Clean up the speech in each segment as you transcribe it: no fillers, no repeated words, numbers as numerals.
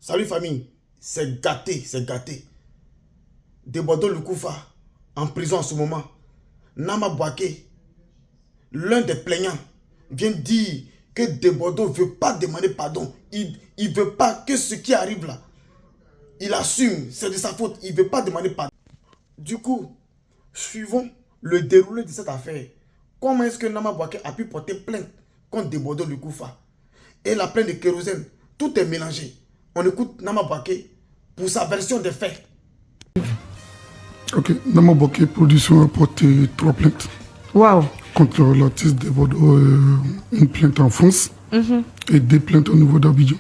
Salut famille, c'est gâté, c'est gâté. Debodo Lukufa, en prison en ce moment. Nama Bouaké, l'un des plaignants, vient dire que Debodo ne veut pas demander pardon. Il ne veut pas que ce qui arrive là, il assume, c'est de sa faute. Il ne veut pas demander pardon. Du coup, suivons le déroulé de cette affaire. Comment est-ce que Nama Bouaké a pu porter plainte contre Debodo Lukufa? Et la plainte de kérosène, tout est mélangé. On écoute Nama Bouaké pour sa version des faits. Ok, Nama Bouaké Production a porté 3 plaintes. Waouh. Contre l'artiste Debodo, une plainte en France et 2 plaintes au niveau d'Abidjan.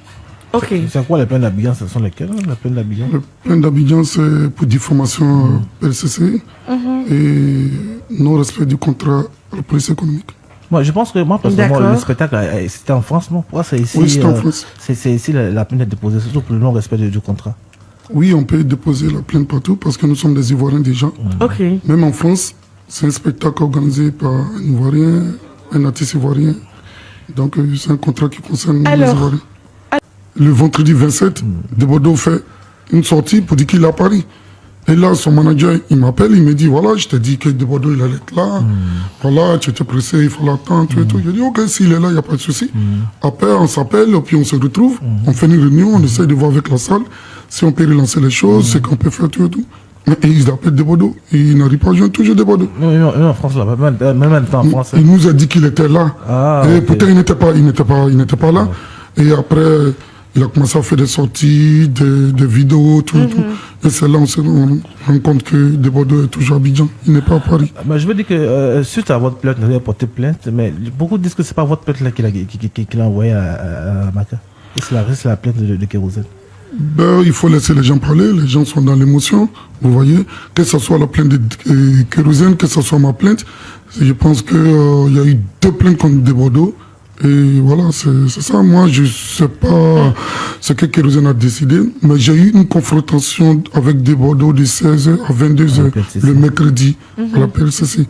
Ok. C'est quoi les plaintes d'Abidjan? Ce sont lesquelles, la plainte d'Abidjan? La plainte d'Abidjan, c'est pour diffamation PLCC et non-respect du contrat à la police économique. Moi, je pense que moi, personnellement, le spectacle, c'était en France, non? Pourquoi c'est ici? Oui, c'était en France. C'est ici la plainte est déposée, surtout pour le non-respect du contrat. Oui, on peut déposer la plainte partout parce que nous sommes des Ivoiriens déjà. Ok. Même en France, c'est un spectacle organisé par un Ivoirien, un artiste ivoirien. Donc, c'est un contrat qui concerne les Ivoiriens. Le vendredi 27, Debodo fait une sortie pour dire qu'il est à Paris. Et là, son manager, il m'appelle, il me dit, voilà, je t'ai dit que Debodo, il allait être là. Voilà, tu étais pressé, il faut l'attendre, tout et tout. Je dis, ok, s'il est là, il n'y a pas de souci. Après, on s'appelle, puis on se retrouve, on fait une réunion, on essaie de voir avec la salle si on peut relancer les choses, c'est qu'on peut faire tout et tout. Mais ils appellent Debodo, il n'arrive pas à joindre toujours Debodo. Même en France, là, même en France. Il nous a dit qu'il était là. Et okay. Pourtant, il n'était pas là. Et après, il a commencé à faire des sorties, des vidéos, tout et tout. Et c'est là qu'on se rend compte que Debodo est toujours à Abidjan. Il n'est pas à Paris. Mais je veux dire que suite à votre plainte, vous avez porté plainte, mais beaucoup disent que ce n'est pas votre plainte là qu'il a envoyé à Maka. Et c'est la plainte de kérosène. Ben, il faut laisser les gens parler, les gens sont dans l'émotion, vous voyez, que ce soit la plainte de kérosène, que ce soit ma plainte. Je pense qu'il y a eu 2 plaintes contre Debodo. Et voilà, c'est ça. Moi, je ne sais pas ce que Kérosène a décidé, mais j'ai eu une confrontation avec Debodo de 16h à 22h le mercredi à la PLCC.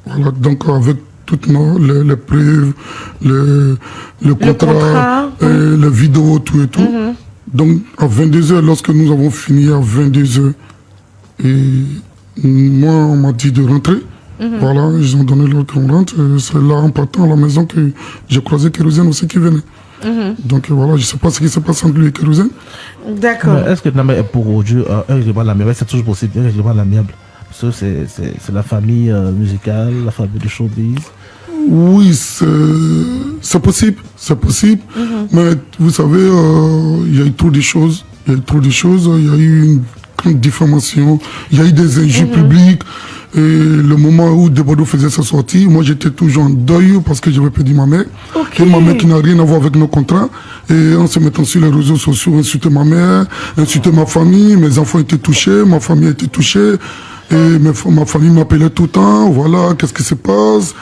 Voilà, donc avec toutes les preuves, le contrat, les vidéos, tout et tout. Donc à 22h, lorsque nous avons fini à 22h, et moi, on m'a dit de rentrer. Voilà, ils ont donné l'ordre qu'on rentre. C'est là, en partant à la maison, que j'ai croisé Kérosène aussi qui venait. Donc voilà, je ne sais pas ce qui se passe entre lui et Kérosène. D'accord. Est-ce que Nama est pour aujourd'hui un règlement l'amiable? C'est toujours possible, un règlement l'amiable. Parce que c'est la famille musicale, la famille de showbiz. Oui, c'est possible, c'est possible. Mais vous savez, il y a eu trop de choses. Il y a eu une grande diffamation, il y a eu des injures publiques. Et le moment où Debodo faisait sa sortie, moi j'étais toujours en deuil parce que j'avais perdu ma mère. Et ma mère qui n'a rien à voir avec nos contrats. Et en se mettant sur les réseaux sociaux, insulter ma mère, insulter ma famille, mes enfants étaient touchés, ma famille était touchée. Et ma famille m'appelait tout le temps, voilà, qu'est-ce qui se passe.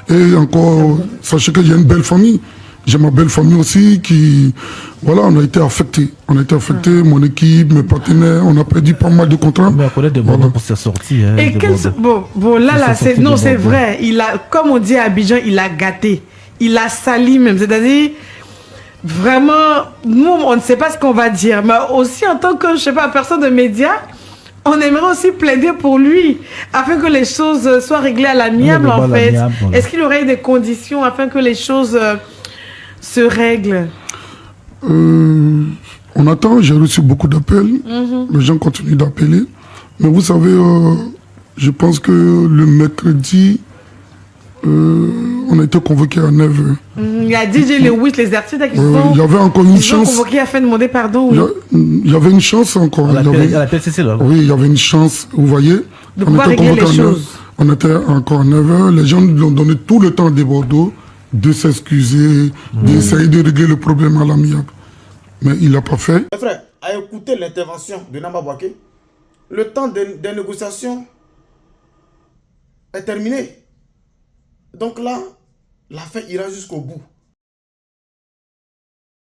Et encore, sachez qu'il y a une belle famille. J'ai ma belle famille aussi qui, voilà, on a été affectés. On a été affectés, mon équipe, mes partenaires, on a perdu pas mal de contrats. Mais on connaît Debodo pour ses sorties. Hein, et là, c'est vrai. Il a, comme on dit à Abidjan, il a gâté. Il a sali même. C'est-à-dire, vraiment, nous, on ne sait pas ce qu'on va dire. Mais aussi, en tant que, je sais pas, personne de médias, on aimerait aussi plaider pour lui, afin que les choses soient réglées à l'amiable, en fait. Voilà. Est-ce qu'il y aurait des conditions afin que les choses se règlent? On attend, j'ai reçu beaucoup d'appels. Les gens continuent d'appeler. Mais vous savez, je pense que le mercredi, on a été convoqué à 9h. Il y a DJ Lewis, les artistes qui sont. Il y avait encore une chance. Convoqués afin de demander pardon. Il y avait une chance encore. À la PLCC, là. Oui, il y avait une chance, vous voyez. De pouvoir régler les choses. On était encore à 9h. Les gens nous ont donné tout le temps à Debodo de s'excuser, d'essayer de régler le problème à l'amiable. Mais il l'a pas fait. Mes frères, à écouter l'intervention de Nama Bouaké, le temps des négociations est terminé. Donc là, l'affaire ira jusqu'au bout.